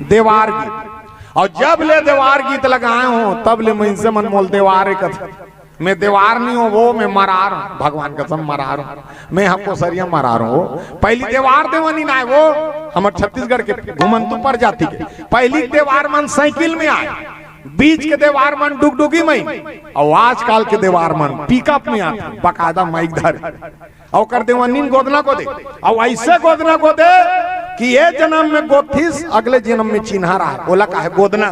देवार गीत। और जब ले देवार गीत लगाए हो तब ले मैं से मन मोल देवार एक मैं देवार नहीं हूँ, वो मैं मरार हूँ, भगवान कसम मरार हूँ, मैं हमको सरिया मरार हूँ। पहली देवार देवनी ना है वो हमारे छत्तीसगढ़ के घुमंतु पर जाति के पहली देवार मन साइकिल में आए, बीच के देवार मन डुगडुगी में, और आजकल के देवार मन पिकअप में आते बकायदा माइक धर और कर देवनीन गोदना को दे, और ऐसे गोदना को दे कि ये जन्म में गोथिस अगले जन्म में चिन्हा रहा है, बोला का है गोदना।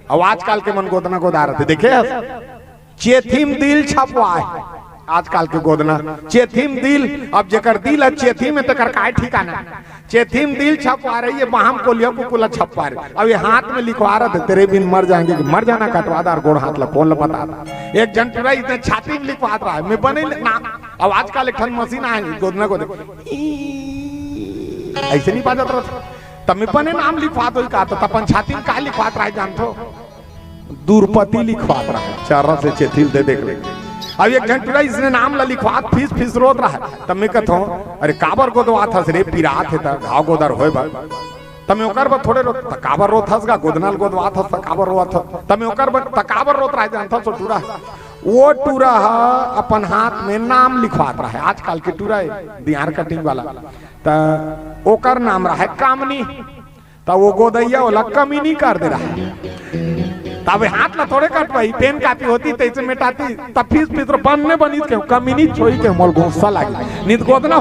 और आजकल के मन गोदना को दार थे देखे चेथिम दिल छपवा है आजकल के गोदना चेथिम दिल। अब जेकर दिल है चेथी में तो कर ठिकाना चेथिम दिल छपवा रही है, बाहम को लिया कुकुला छपवा रही। अब ये हाथ में लिखवा रहे थे तेरे बिन मर जाएंगे कि मर जाना कटवादार गोड़ हाथ ला कौन बता था। एक जन पूरा इतने छाती में लिखवा रहा है मैं बने ना। अब आजकल एक मशीन आए गोदना को ऐसे नहीं बाजत रहा तब मैं बने नाम लिखवा दो का तो तपन छाती में का लिखवात रहा है जानतो दूरपति लिखवात रहा है चारा से चेथिल दे देख ले। अब एक घंटा इसने नाम ला लिखवात फीस रोत रहा है तब मैं कहता हूँ अरे काबर गोदवात हस रे पिरात है ता घाव गोदर होए बा तब मैं ओकर बा थोड़े रोत काबर रोत हस का गोदनाल गोदवात हस काबर रोत तब मैं ओकर बा काबर रोत रहा जानता सो टूरा वो टूरा अपन हाथ में नाम लिखवात रहा है। आजकल के टूरा बिहार कटिंग वाला ता ओकर नाम रहा है कामनी, तब वो गोदैया वाला कमी नहीं कर दे रहा है। तब हाथ ला थोड़े कटवाई पेन कापी होती तैसे मिटाती तब फीस बनने बनी के कमी नहीं छोई के मोल गुस्सा लगी नित गोदना